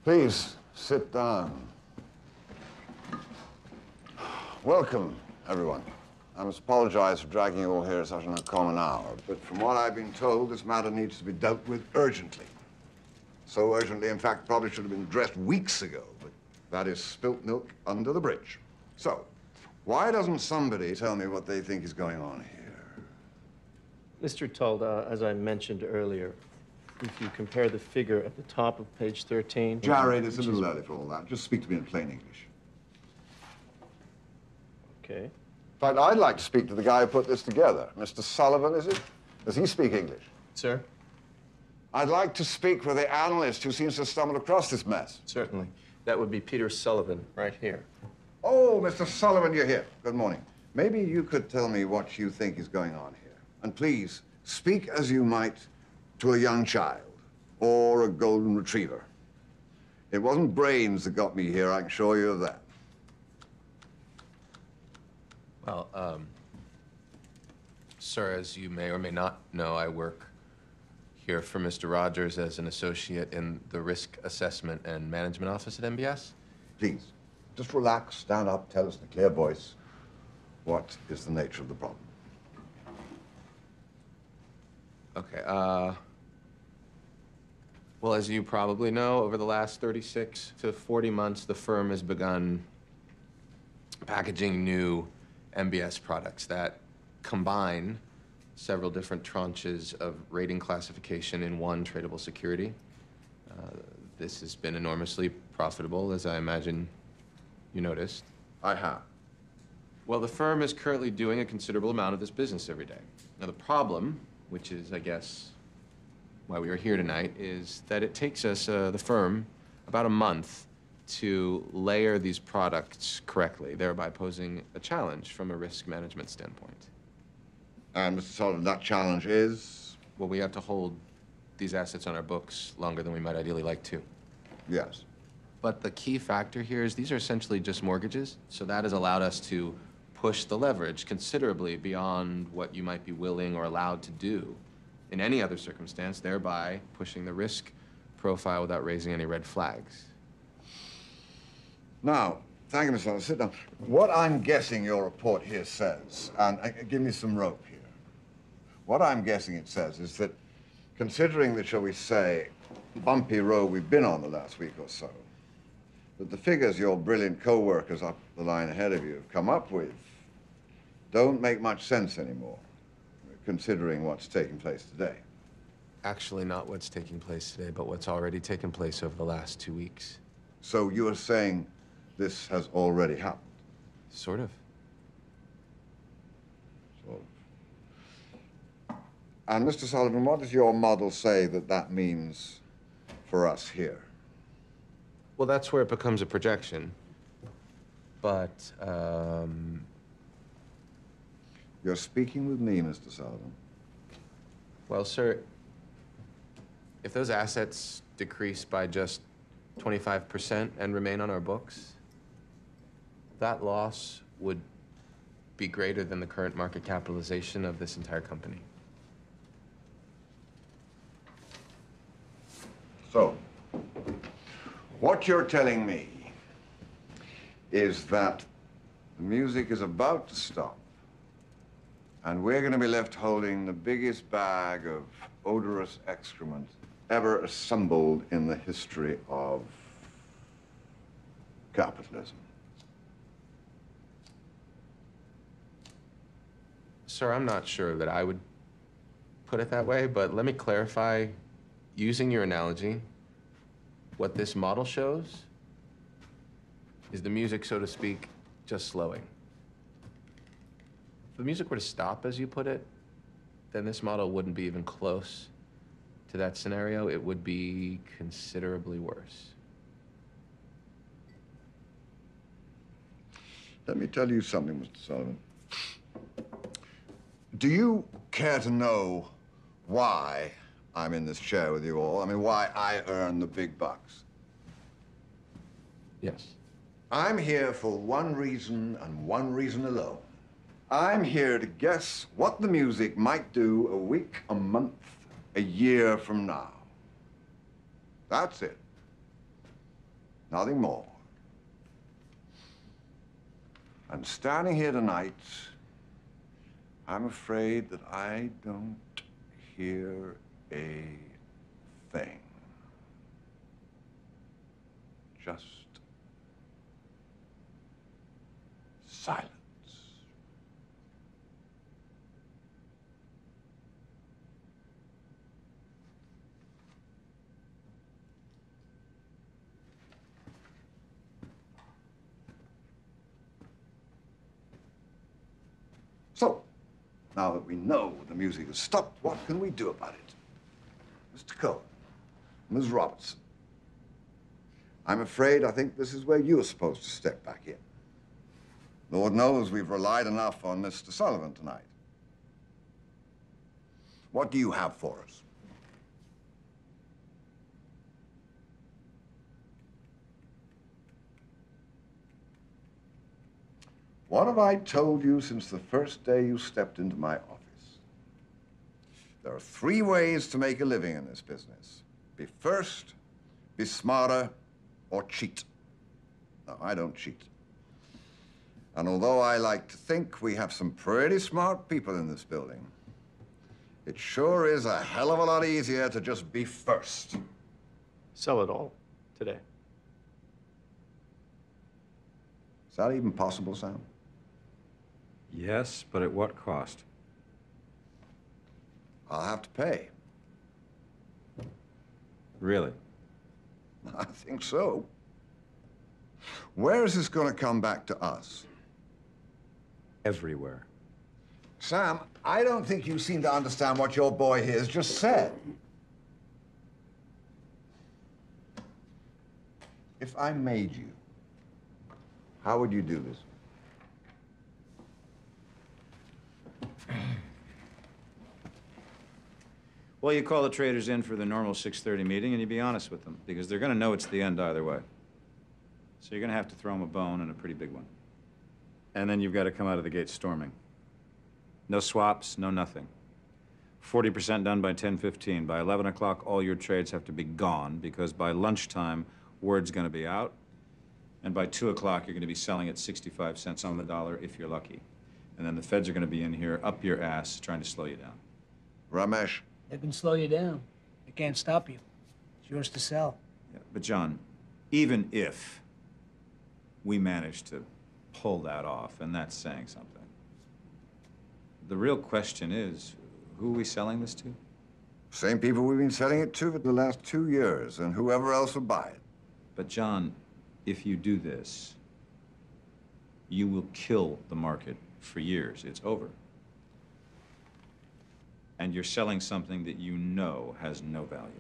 Please, sit down. Welcome, everyone. I must apologize for dragging you all here at such an uncommon hour, but from what I've been told, this matter needs to be dealt with urgently. So urgently, in fact, probably should have been addressed weeks ago, but that is spilt milk under the bridge. So, why doesn't somebody tell me what they think is going on here? Mr. Tull, as I mentioned earlier, if you compare the figure at the top of page 13... Jared, it's a little early for all that. Just speak to me in plain English. Okay. In fact, I'd like to speak to the guy who put this together. Mr. Sullivan, is it? Does he speak English? Sir? I'd like to speak with the analyst who seems to have stumbled across this mess. Certainly. That would be Peter Sullivan, right here. Oh, Mr. Sullivan, you're here. Good morning. Maybe you could tell me what you think is going on here. And please, speak as you might to a young child or a golden retriever. It wasn't brains that got me here, I can assure you of that. Well, sir, as you may or may not know, I work here for Mr. Rogers as an associate in the Risk Assessment and Management Office at MBS. Please, just relax, stand up, tell us in a clear voice what is the nature of the problem. Okay, well, as you probably know, over the last 36 to 40 months, the firm has begun packaging new MBS products that combine several different tranches of rating classification in one tradable security. This has been enormously profitable, as I imagine you noticed. I have. Well, the firm is currently doing a considerable amount of this business every day. Now, the problem, which is, I guess, why we are here tonight, is that it takes us, the firm, about a month to layer these products correctly, thereby posing a challenge from a risk management standpoint. And Mr. Sullivan, that challenge is? Well, we have to hold these assets on our books longer than we might ideally like to. Yes. But the key factor here is these are essentially just mortgages, so that has allowed us to push the leverage considerably beyond what you might be willing or allowed to do in any other circumstance, thereby pushing the risk profile without raising any red flags. Now, thank you, Mr. Sullivan. Sit down. What I'm guessing your report here says, and give me some rope here. What I'm guessing it says is that, considering the, shall we say, bumpy road we've been on the last week or so, that the figures your brilliant co-workers up the line ahead of you have come up with don't make much sense anymore, considering what's taking place today. Actually, not what's taking place today, but what's already taken place over the last 2 weeks. So you are saying this has already happened? Sort of. Sort of. And Mr. Sullivan, what does your model say that that means for us here? Well, that's where it becomes a projection. But, You're speaking with me, Mr. Sullivan. well, sir, if those assets decrease by just 25% and remain on our books, that loss would be greater than the current market capitalization of this entire company. So, what you're telling me is that the music is about to stop, and we're going to be left holding the biggest bag of odorous excrement ever assembled in the history of capitalism. Sir, I'm not sure that I would put it that way, but let me clarify. Using your analogy, what this model shows is the music, so to speak, just slowing. If the music were to stop, as you put it, then this model wouldn't be even close to that scenario. It would be considerably worse. Let me tell you something, Mr. Sullivan. Do you care to know why I'm in this chair with you all? I mean, why I earn the big bucks? Yes. I'm here for one reason and one reason alone. I'm here to guess what the music might do a week, a month, a year from now. That's it. Nothing more. And standing here tonight, I'm afraid that I don't hear a thing. Just silence. So, now that we know the music has stopped, what can we do about it? Mr. Cohen, Ms. Robertson, I'm afraid I think this is where you're supposed to step back in. Lord knows we've relied enough on Mr. Sullivan tonight. What do you have for us? What have I told you since the first day you stepped into my office? There are 3 ways to make a living in this business. Be first, be smarter, or cheat. No, I don't cheat. And although I like to think we have some pretty smart people in this building, it sure is a hell of a lot easier to just be first. Sell it all today. Is that even possible, Sam? Yes, but at what cost? I'll have to pay. Really? I think so. Where is this going to come back to us? Everywhere. Sam, I don't think you seem to understand what your boy here has just said. If I made you, how would you do this? Well, you call the traders in for the normal 6:30 meeting and you be honest with them, because they're gonna know it's the end either way. So you're gonna have to throw them a bone, and a pretty big one. And then you've got to come out of the gate storming. No swaps, no nothing. 40% done by 10:15. By 11 o'clock, all your trades have to be gone, because by lunchtime, word's gonna be out. And by 2 o'clock, you're gonna be selling at 65 cents on the dollar if you're lucky. And then the feds are gonna be in here up your ass trying to slow you down. Ramesh, They can slow you down. They can't stop you. It's yours to sell. Yeah, but John, even if we manage to pull that off, and that's saying something, the real question is, who are we selling this to? same people we've been selling it to for the last 2 years, and whoever else will buy it. But John, if you do this, you will kill the market for years. It's over. And you're selling something that you know has no value.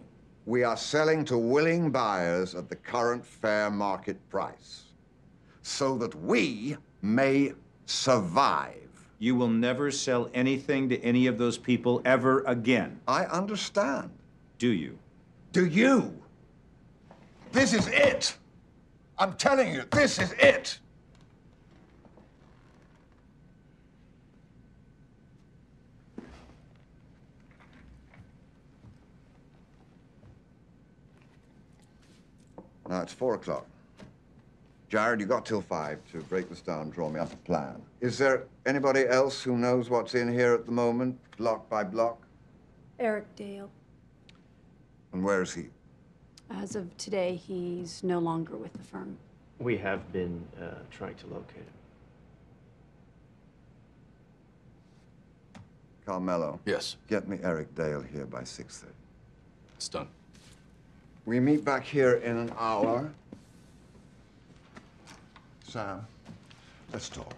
We are selling to willing buyers at the current fair market price, so that we may survive. You will never sell anything to any of those people ever again. I understand. Do you? Do you? This is it. I'm telling you, this is it. Now it's 4 o'clock. Jared, you got till 5 to break this down and draw me up a plan. Is there anybody else who knows what's in here at the moment, block by block? Eric Dale. And where is he? As of today, he's no longer with the firm. We have been trying to locate him. Carmelo. Yes, Get me Eric Dale here by 6:30. it's done. We meet back here in an hour. Sam, let's talk.